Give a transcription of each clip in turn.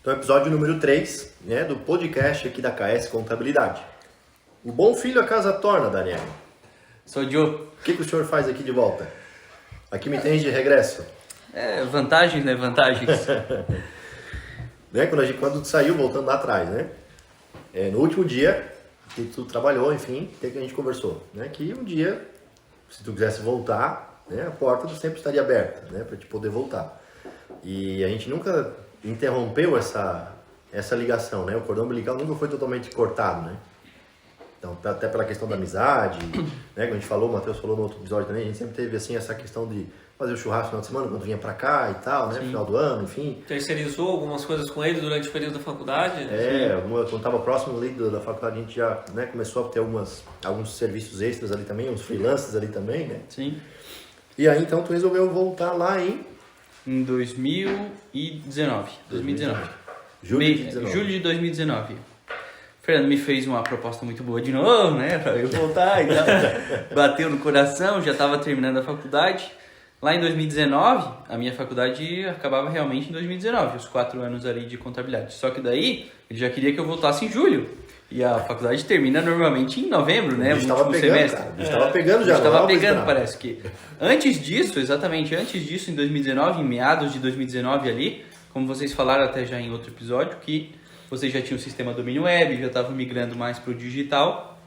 Então, episódio número 3, né, do podcast aqui da KS Contabilidade. O bom filho a casa torna, Daniel. Sou o Joe. O que o senhor faz aqui de volta? Aqui me tem de regresso. Vantagens, né? Vantagens. Né, quando saiu, voltando lá atrás, né? No último dia que tu trabalhou, enfim, que a gente conversou, né? Que um dia, se tu quisesse voltar, né, a porta sempre estaria aberta, né? Para te poder voltar. E a gente nunca interrompeu essa ligação, né? O cordão umbilical nunca foi totalmente cortado, né? Então, até pela questão da amizade, né? Como a gente falou, o Matheus falou no outro episódio também, a gente sempre teve, assim, essa questão de fazer o churrasco no final de semana, quando vinha pra cá e tal, né? Sim. Final do ano, enfim. Terceirizou algumas coisas com ele durante o período da faculdade? Quando estava próximo ali da faculdade, a gente já, né, começou a ter alguns serviços extras ali também, uns freelancers ali também, né? Sim. E aí, então, tu resolveu voltar lá em 2019. Julho de 2019. O Fernando me fez uma proposta muito boa de novo, né? Pra eu voltar e tal. Bateu no coração, já estava terminando a faculdade. Lá em 2019, a minha faculdade acabava realmente em 2019, os 4 anos ali de contabilidade. Só que daí, ele já queria que eu voltasse em julho. E a faculdade termina normalmente em novembro, né? O último semestre. A gente estava pegando já. Estava pegando, parece que. Antes disso, em 2019, em meados de 2019 ali, como vocês falaram até já em outro episódio, que vocês já tinham o sistema domínio web, já estavam migrando mais para o digital.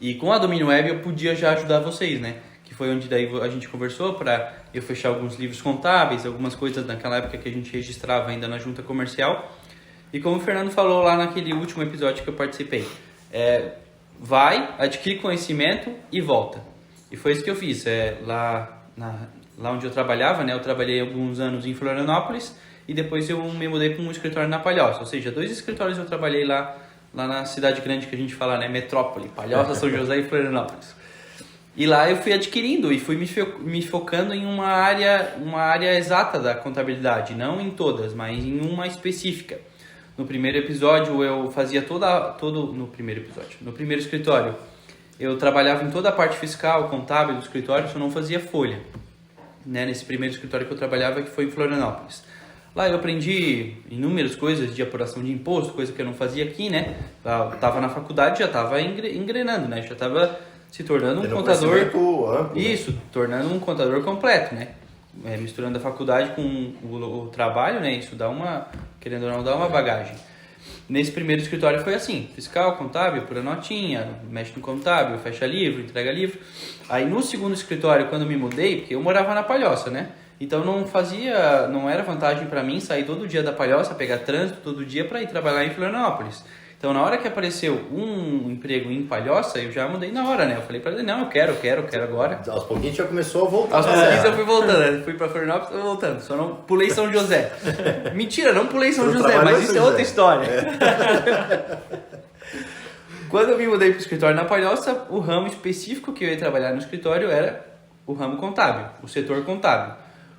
E com a domínio web eu podia já ajudar vocês, né? Que foi onde daí a gente conversou para eu fechar alguns livros contábeis, algumas coisas naquela época que a gente registrava ainda na junta comercial. E como o Fernando falou lá naquele último episódio que eu participei, vai, adquire conhecimento e volta. E foi isso que eu fiz. Lá onde eu trabalhava, né? Eu trabalhei alguns anos em Florianópolis e depois eu me mudei para um escritório na Palhoça. Ou seja, 2 escritórios eu trabalhei lá na cidade grande que a gente fala, né? Metrópole, Palhoça, São José e Florianópolis. E lá eu fui adquirindo e fui me focando em uma área exata da contabilidade, não em todas, mas em uma específica. No primeiro episódio eu fazia no primeiro escritório, eu trabalhava em toda a parte fiscal, contábil do escritório, só não fazia folha, né? Nesse primeiro escritório que eu trabalhava, que foi em Florianópolis. Lá eu aprendi inúmeras coisas de apuração de imposto, coisa que eu não fazia aqui, né? Eu estava na faculdade, já estava engrenando, né? Já estava se tornando um contador amplo, isso, tornando um contador completo, né? Misturando a faculdade com o trabalho, né? Isso dá querendo ou não, dá uma bagagem. Nesse primeiro escritório foi assim, fiscal, contábil, apura notinha, mexe no contábil, fecha livro, entrega livro. Aí no segundo escritório, quando eu me mudei, porque eu morava na Palhoça, né? Então não era vantagem para mim sair todo dia da Palhoça, pegar trânsito todo dia para ir trabalhar em Florianópolis. Então, na hora que apareceu um emprego em Palhoça, eu já mudei na hora, né? Eu falei pra ele, não, eu quero agora. Aos pouquinhos já começou a voltar. Aos pouquinhos eu fui voltando, né? Fui pra Florianópolis, tô voltando. Só não pulei São José. Mentira, não pulei São José, mas isso é outra história. Quando eu me mudei pro escritório na Palhoça, o ramo específico que eu ia trabalhar no escritório era o ramo contábil, o setor contábil.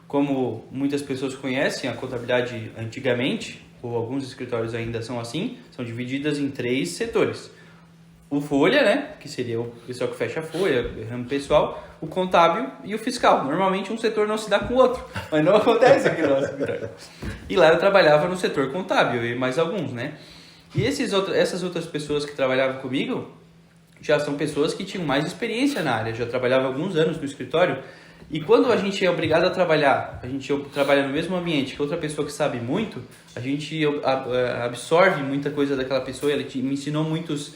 Como muitas pessoas conhecem, a contabilidade antigamente, ou alguns escritórios ainda são assim, são divididas em 3 setores. O folha, né, que seria o pessoal que fecha a folha, o ramo pessoal, o contábil e o fiscal. Normalmente um setor não se dá com o outro, mas não acontece aqui no nosso escritório. E lá eu trabalhava no setor contábil e mais alguns, né. E essas outras pessoas que trabalhavam comigo já são pessoas que tinham mais experiência na área, já trabalhavam alguns anos no escritório. E quando a gente é obrigado a trabalhar no mesmo ambiente que outra pessoa que sabe muito, a gente absorve muita coisa daquela pessoa. Ela me ensinou muitos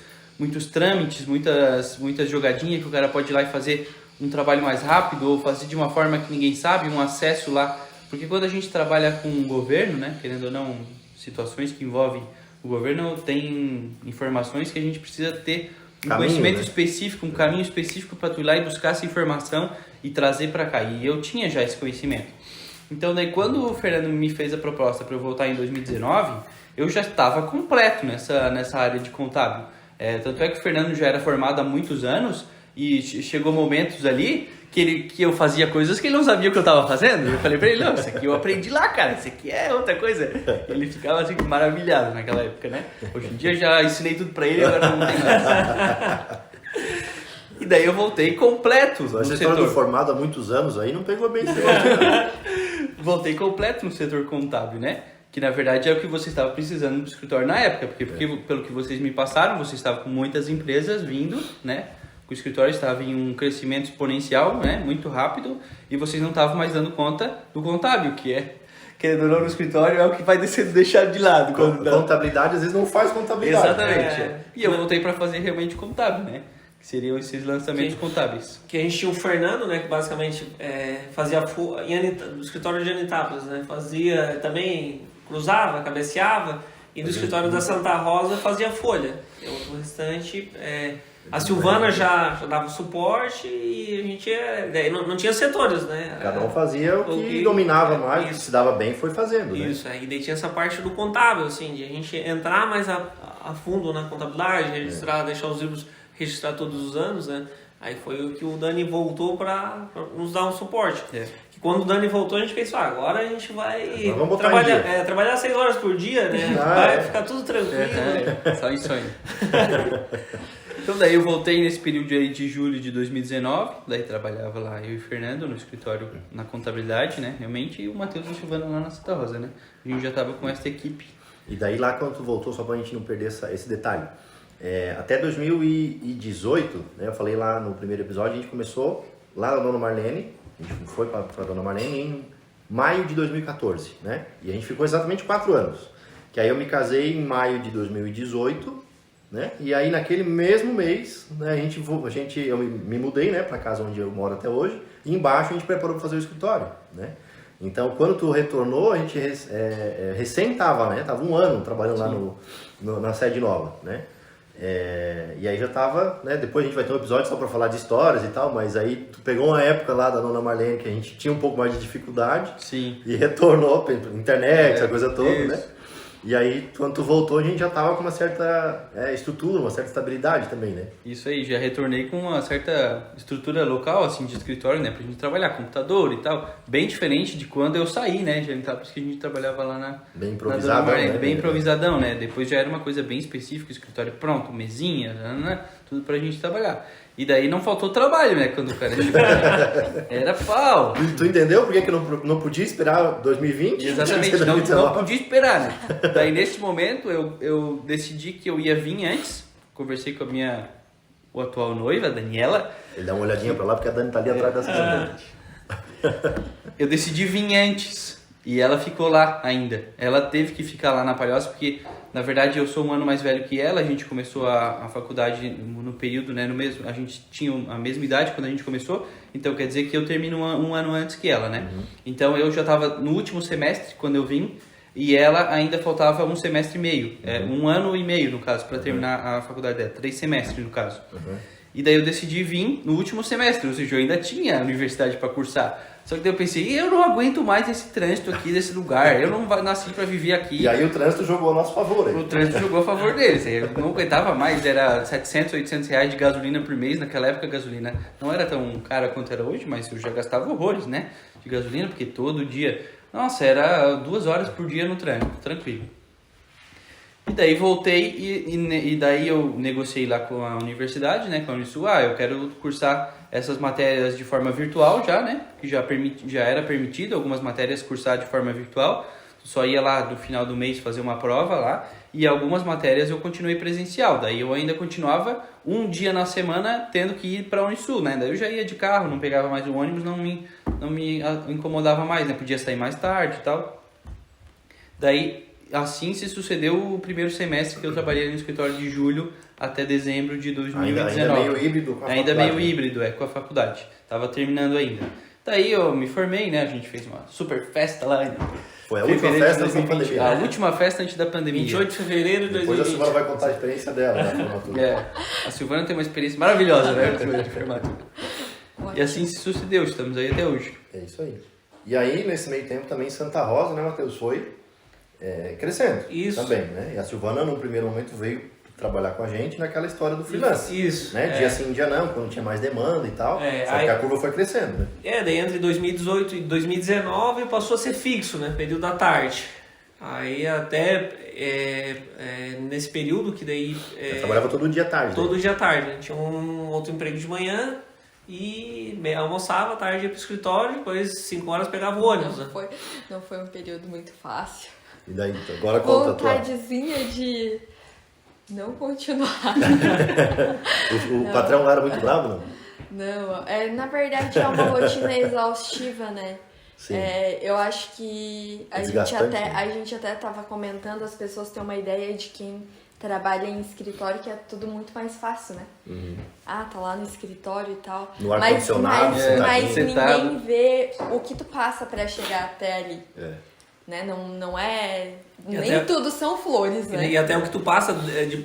trâmites, muitas jogadinhas que o cara pode ir lá e fazer um trabalho mais rápido ou fazer de uma forma que ninguém sabe, um acesso lá. Porque quando a gente trabalha com o governo, né, querendo ou não, situações que envolvem o governo, tem informações que a gente precisa ter um conhecimento específico, um caminho específico para tu ir lá e buscar essa informação e trazer para cá. E eu tinha já esse conhecimento. Então, daí quando o Fernando me fez a proposta para eu voltar em 2019, eu já estava completo nessa área de contábil. Tanto é que o Fernando já era formado há muitos anos e chegou momentos ali que eu fazia coisas que ele não sabia o que eu estava fazendo. Eu falei para ele, não, isso aqui eu aprendi lá, cara, isso aqui é outra coisa. Ele ficava assim maravilhado naquela época, né? Hoje em dia já ensinei tudo para ele e agora não tem mais. E daí eu voltei completo no setor. Essa história do formado há muitos anos aí não pegou bem esse negócio. Voltei completo no setor contábil, né? Que na verdade é o que você estava precisando no escritório na época, porque pelo que vocês me passaram, você estava com muitas empresas vindo, né? O escritório estava em um crescimento exponencial, né? Muito rápido, e vocês não estavam mais dando conta do contábil, que é, querendo ou não, no escritório é o que vai sendo deixado de lado. Contabilidade às vezes não faz contabilidade. Exatamente. E eu voltei para fazer realmente contábil, né? Que seriam esses lançamentos contábeis. Que a gente tinha o Fernando, né, que basicamente fazia no escritório de Anitápolis, né, fazia também, cruzava, cabeceava, e no escritório da Santa Rosa fazia folha. O restante, a Silvana já dava o suporte e a gente não tinha setores, né? Cada um fazia o que dominava mais, o que se dava bem foi fazendo, né? Isso, aí daí tinha essa parte do contábil, assim, de a gente entrar mais a fundo na contabilidade, registrar, deixar os livros registrar todos os anos, né? Aí foi o que o Dani voltou para nos dar um suporte. Que quando o Dani voltou, a gente pensou, agora a gente vai trabalhar 6 horas por dia, né? Vai ficar tudo tranquilo. Só isso aí. Então daí eu voltei nesse período aí de julho de 2019, daí trabalhava lá eu e o Fernando no escritório na contabilidade, né? Realmente, e o Matheus e a Silvana lá na Santa Rosa, né? A gente já estava com essa equipe. E daí lá quando tu voltou, só pra gente não perder esse detalhe, até 2018, né, eu falei lá no primeiro episódio, a gente começou lá na Dona Marlene, a gente foi para a Dona Marlene em maio de 2014, né? E a gente ficou exatamente 4 anos. Que aí eu me casei em maio de 2018, né? E aí naquele mesmo mês, né, eu me mudei, né, para casa onde eu moro até hoje, e embaixo a gente preparou para fazer o escritório, né? Então quando tu retornou, a gente recém tava, né? Tava 1 ano trabalhando lá na sede nova, né? E aí já tava, né? Depois a gente vai ter um episódio só para falar de histórias e tal, mas aí tu pegou uma época lá da Dona Marlene que a gente tinha um pouco mais de dificuldade. Sim. E retornou pra internet, essa coisa toda, isso. né? E aí, quando tu voltou, a gente já tava com uma certa estrutura, uma certa estabilidade também, né? Isso aí, já retornei com uma certa estrutura local, assim, de escritório, né? Pra gente trabalhar, computador e tal. Bem diferente de quando eu saí, né? Já por isso que a gente trabalhava lá bem na improvisadão, Dona Marlene, né? bem improvisadão, né? Depois já era uma coisa bem específica, escritório pronto, mesinha, né? Tudo pra gente trabalhar. E daí não faltou trabalho, né? Quando o cara chegou, era pau. Tu entendeu por que eu não podia esperar 2020? Exatamente, não podia esperar, né? Daí nesse momento eu decidi que eu ia vir antes, conversei com o atual noiva, a Daniela. Ele dá uma olhadinha pra lá porque a Dani tá ali atrás da sala. Eu decidi vir antes e ela ficou lá ainda. Ela teve que ficar lá na Palhoça porque, na verdade, eu sou 1 ano mais velho que ela. A gente começou a faculdade no período, né? A gente tinha a mesma idade quando a gente começou. Então, quer dizer que eu termino um ano antes que ela, né? Uhum. Então, eu já estava no último semestre quando eu vim. E ela ainda faltava 1 semestre e meio. 1 ano e meio, no caso, para terminar a faculdade dela. 3 semestres, no caso. Uhum. E daí eu decidi vir no último semestre. Ou seja, eu ainda tinha a universidade para cursar. Só que daí eu pensei, eu não aguento mais esse trânsito aqui desse lugar, eu não nasci pra viver aqui. E aí o trânsito jogou a nosso favor. Aí. O trânsito jogou a favor deles, eu não aguentava mais, era 700, 800 reais de gasolina por mês. Naquela época a gasolina não era tão cara quanto era hoje, mas eu já gastava horrores, né, de gasolina, porque todo dia, nossa, era 2 horas por dia no trânsito, tranquilo. E daí voltei e daí eu negociei lá com a universidade, né, com a Unisul, eu quero cursar essas matérias de forma virtual já, né, que já era permitido algumas matérias cursar de forma virtual, só ia lá no final do mês fazer uma prova lá, e algumas matérias eu continuei presencial, daí eu ainda continuava 1 dia na semana tendo que ir para a Unisul, né, daí eu já ia de carro, não pegava mais o ônibus, não me incomodava mais, né, podia sair mais tarde e tal. Daí assim se sucedeu o primeiro semestre que eu trabalhei no escritório de julho até dezembro de 2019. Ainda meio híbrido com a faculdade. Ainda meio híbrido, com a faculdade. Tava terminando ainda. Daí eu me formei, né? A gente fez uma super festa lá. Foi a última festa antes da pandemia. A última festa antes da pandemia. 28 de fevereiro de 2020. Depois a Silvana vai contar a experiência dela na formatura. A Silvana tem uma experiência maravilhosa, né? De formatura. E assim se sucedeu, estamos aí até hoje. É isso aí. E aí, nesse meio tempo, também Santa Rosa, né, Matheus, foi crescendo. Isso. Também, né? E a Silvana, num primeiro momento, veio trabalhar com a gente naquela história do freelance. Isso. Né? Dia sim, dia não, quando tinha mais demanda e tal. Só que a curva foi crescendo, né? Daí entre 2018 e 2019 passou a ser fixo, né? Período da tarde. Aí até nesse período que daí... Eu trabalhava todo dia à tarde. Todo dia à tarde. Tinha um outro emprego de manhã e almoçava, à tarde ia pro escritório, depois 5 horas pegava o ônibus. Não foi um período muito fácil. E daí, agora conta a tua. Vontadezinha de não continuar. O patrão era muito bravo, não? Não, na verdade é uma rotina exaustiva, né? Sim. Eu acho que Desgastante, né? a gente até estava comentando, as pessoas têm uma ideia de quem trabalha em escritório que é tudo muito mais fácil, né? Ah, tá lá no escritório e tal. No ar-condicionado, mas sentado. ninguém vê o que tu passa para chegar até ali. É. Né? Não é... E Nem até- tudo são flores, né? E até o que tu passa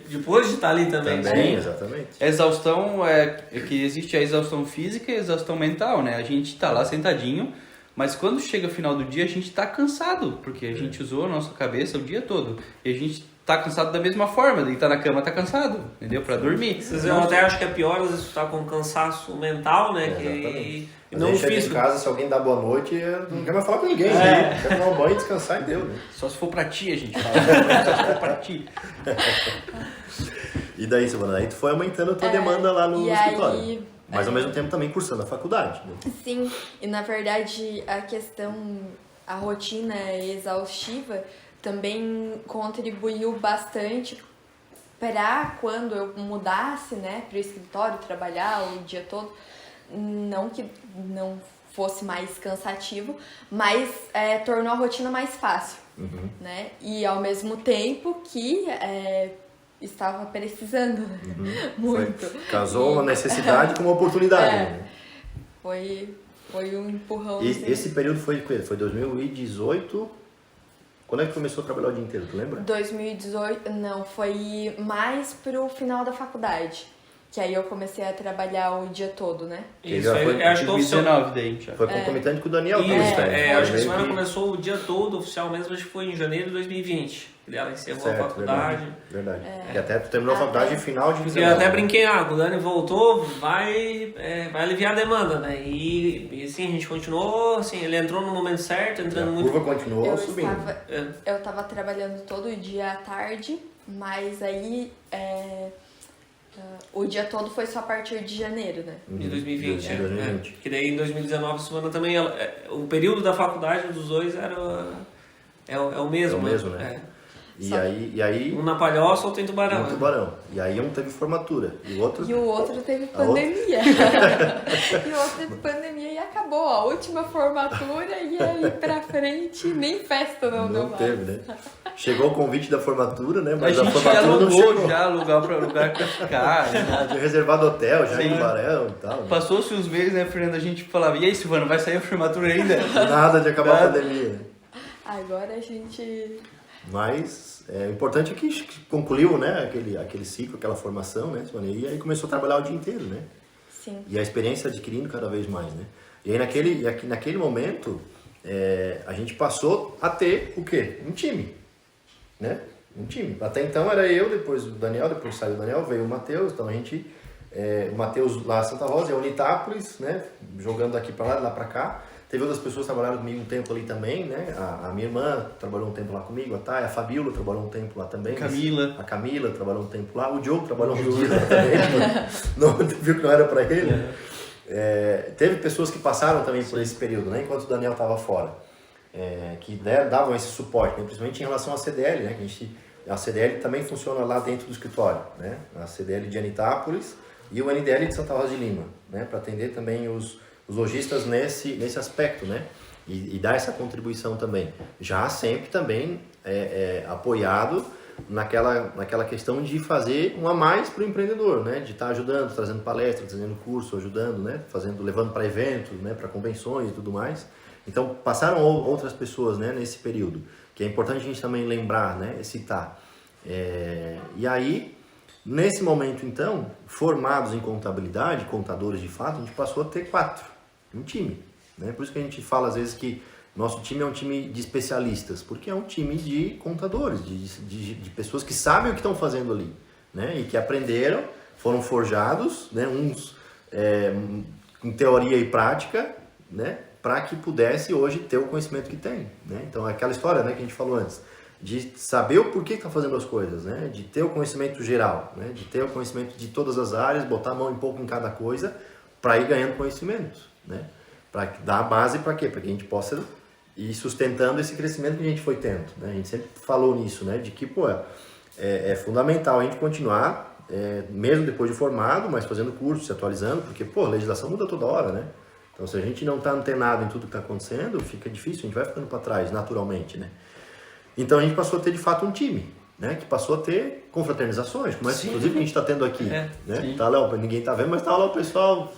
depois de estar ali também. Também, né? exatamente. A exaustão é que existe a exaustão física e a exaustão mental, né? A gente tá lá sentadinho, mas quando chega o final do dia a gente tá cansado, porque a gente usou a nossa cabeça o dia todo. E a gente tá cansado da mesma forma, deitar na cama tá cansado, entendeu? Pra dormir. Eu até acho que é pior, às vezes tu tá com cansaço mental, né? Exatamente. E Mas não aí chega em físico. casa, se alguém dá boa noite, não quer mais falar com ninguém. Né? Quer tomar um banho, descansar e deu, né? Só se for pra ti, a gente fala. Só se for pra ti. E daí, Silvana, aí tu foi aumentando a tua demanda lá no e escritório. aí- Mas ao mesmo tempo também cursando a faculdade. Né? Sim, e na verdade a rotina exaustiva também contribuiu bastante para quando eu mudasse, né, para o escritório, trabalhar o dia todo, não que não fosse mais cansativo, mas tornou a rotina mais fácil, né, e ao mesmo tempo que estava precisando, né? Muito. Casou uma necessidade com uma oportunidade. Né? Foi um empurrão. E assim. esse período foi 2018? Quando é que começou a trabalhar o dia inteiro, tu lembra? 2018, não, foi mais pro final da faculdade. Que aí eu comecei a trabalhar o dia todo, né? Que Isso, já foi eu acho que oficial. 2019 daí, já. Foi concomitante com o Daniel também. Isso, né? acho que a Foi semana meio começou o dia todo, oficial mesmo, acho que foi em janeiro de 2020. Que ela encerrou Certo, a faculdade. Verdade. E até tu terminou a faculdade em final de Porque eu até brinquei, o Dani voltou, vai aliviar a demanda, né? E assim, a gente continuou, assim, ele entrou no momento certo, A entrando muito. curva continuou Eu subindo. tava trabalhando todo dia à tarde, mas aí o dia todo foi só a partir de janeiro, né? De 2020, De 2020. Que daí em 2019, a Silvana também, o período da faculdade dos dois era o mesmo. É o mesmo, né? E aí Um na Palhoça, outro em Tubarão. no Tubarão. E aí um teve formatura. E o outro... E o outro teve A outra? pandemia. E o outro teve pandemia e acabou. A última formatura e aí pra frente nem festa não deu Não mais. teve, né? Chegou o convite da formatura, né? A Mas a gente já formatura não chegou. alugou já lugar pra ficar. Né? Tinha reservado hotel já Sim. em Tubarão e tal. Né? Passou-se uns meses, né, Fernando? A gente falava, e aí, Silvano, vai sair a formatura ainda? Nada de acabar a Nada. pandemia. Né? Agora a gente... Mas o importante é que concluiu, né, aquele ciclo, aquela formação, né, e aí começou a trabalhar o dia inteiro, né? Sim. E a experiência adquirindo cada vez mais, né? E aí naquele momento a gente passou a ter o quê? Um time, né? Um time. Até então era eu, depois o Daniel, depois saiu o Daniel, veio o Matheus, então a gente, o Matheus lá em Santa Rosa, a Unitápolis, né? Jogando daqui para lá para cá. Teve outras pessoas que trabalharam comigo um tempo ali também, né? A minha irmã trabalhou um tempo lá comigo, a Thay, a Fabíola trabalhou um tempo lá também. Camila. A Camila trabalhou um tempo lá, o Diogo trabalhou uns dias lá também, não, viu que não era para ele. Né? Teve pessoas que passaram também por esse período, né? Enquanto o Daniel estava fora, que davam esse suporte, né? Principalmente em relação à CDL, né? A CDL também funciona lá dentro do escritório, né? A CDL de Anitápolis e o NDL de Santa Rosa de Lima, né? Para atender também os lojistas nesse aspecto, né? E dar essa contribuição também. Já sempre também apoiado naquela questão de fazer um a mais para o empreendedor, né? De estar ajudando, trazendo palestras, trazendo curso, ajudando, né? Levando para eventos, né? Para convenções e tudo mais. Então, passaram outras pessoas, né? Nesse período, que é importante a gente também lembrar, né? Citar. E aí, nesse momento, então, formados em contabilidade, contadores de fato, a gente passou a ter 4. Um time, né? Por isso que a gente fala às vezes que nosso time é um time de especialistas, porque é um time de contadores, de pessoas que sabem o que estão fazendo ali, né? E que aprenderam, foram forjados, né? Uns em teoria e prática, né? Para que pudesse hoje ter o conhecimento que tem, né? Então é aquela história, né, que a gente falou antes, de saber o porquê que está fazendo as coisas, né? De ter o conhecimento geral, né? De ter o conhecimento de todas as áreas, botar a mão um pouco em cada coisa para ir ganhando conhecimento, né? Para dar a base para quê? Para que a gente possa e sustentando esse crescimento que a gente foi tendo, né? A gente sempre falou nisso, né? De que, pô, é fundamental a gente continuar, mesmo depois de formado, mas fazendo curso, se atualizando, porque, pô, a legislação muda toda hora, né? Então, se a gente não está antenado em tudo que está acontecendo, fica difícil, a gente vai ficando para trás, naturalmente, né? Então, a gente passou a ter, de fato, um time, né? Que passou a ter confraternizações, como essa, inclusive, que a gente está tendo aqui, né? Tá lá, ninguém tá vendo, mas tá lá o pessoal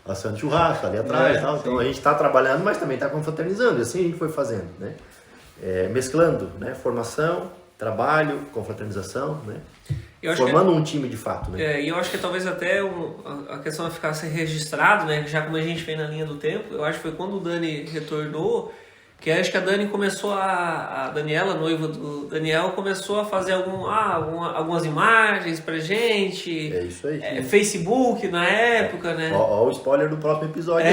assando churrasco ali atrás e tal. Então, a gente está trabalhando, mas também está confraternizando, e assim a gente foi fazendo, né? Mesclando, né? Formação, trabalho, confraternização, né? Formando um time de fato, né? E eu acho que talvez até a questão de ficar ser registrado, né? Já como a gente vem na linha do tempo, eu acho que foi quando o Dani retornou, que acho que a Dani começou a Daniela, noiva do Daniel, começou a fazer algumas imagens pra gente. É isso aí. Facebook na época, né? Ó o spoiler do próximo episódio.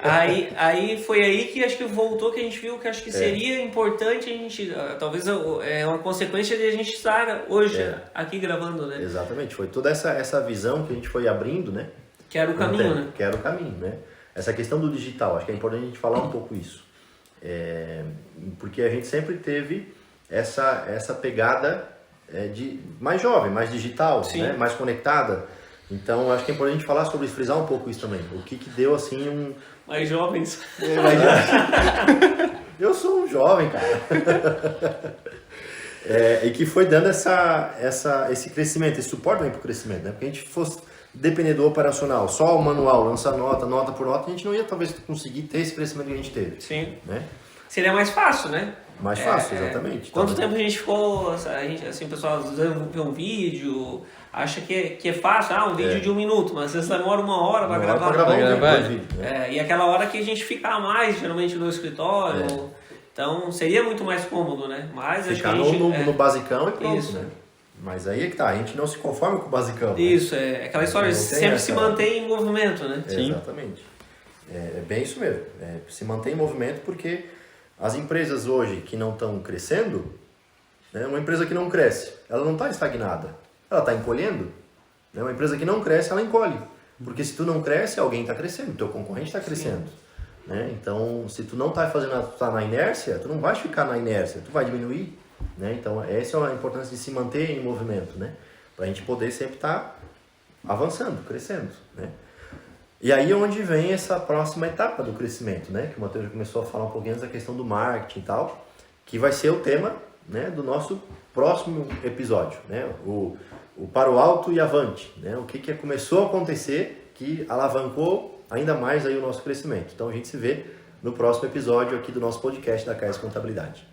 Aí foi aí que acho que voltou, que a gente viu que acho que seria importante a gente, talvez é uma consequência de a gente estar hoje aqui gravando, né? Exatamente, foi toda essa visão que a gente foi abrindo, né? Que era o caminho, né? Que era o caminho, né? Essa questão do digital, acho que é importante a gente falar um pouco isso. Porque a gente sempre teve essa pegada de mais jovem, mais digital, né? Mais conectada. Então, acho que é importante a gente falar sobre isso, frisar um pouco isso também. O que deu, assim, Mais jovens. Eu sou um jovem, cara. E que foi dando esse crescimento, esse suporte também para o crescimento, né? Porque a gente fosse depender do operacional, só o manual, lançar nota por nota, a gente não ia talvez conseguir ter esse crescimento que a gente teve. Sim. Né? Seria mais fácil, né? Mais fácil, exatamente. Quanto tempo a gente ficou, assim, o pessoal vê um vídeo, acha que é fácil, um vídeo de 1 minuto, mas às vezes demora 1 hora para gravar. Vídeo, né? E aquela hora que a gente fica a mais, geralmente, no escritório. Então, seria muito mais cômodo, né? Mas ficar acho que a gente, no basicão e pronto, isso. Né? Mas aí é que tá, a gente não se conforma com o basicão. Isso, aquela história, sempre se mantém em movimento, né? Exatamente. É bem isso mesmo. Se mantém em movimento porque as empresas hoje que não estão crescendo, né, uma empresa que não cresce, ela não está estagnada, ela está encolhendo. Né? Uma empresa que não cresce, ela encolhe. Porque se tu não cresce, alguém está crescendo, o teu concorrente está crescendo. Né? Então, se tu não está tá na inércia, tu não vai ficar na inércia, tu vai diminuir. Né? Então, essa é a importância de se manter em movimento, né? Para a gente poder sempre estar avançando, crescendo. Né? E aí é onde vem essa próxima etapa do crescimento, né? Que o Matheus já começou a falar um pouquinho da questão do marketing e tal, que vai ser o tema, né, do nosso próximo episódio, né? O para o alto e avante, né? O que começou a acontecer que alavancou ainda mais aí o nosso crescimento. Então a gente se vê no próximo episódio aqui do nosso podcast da KS Contabilidade.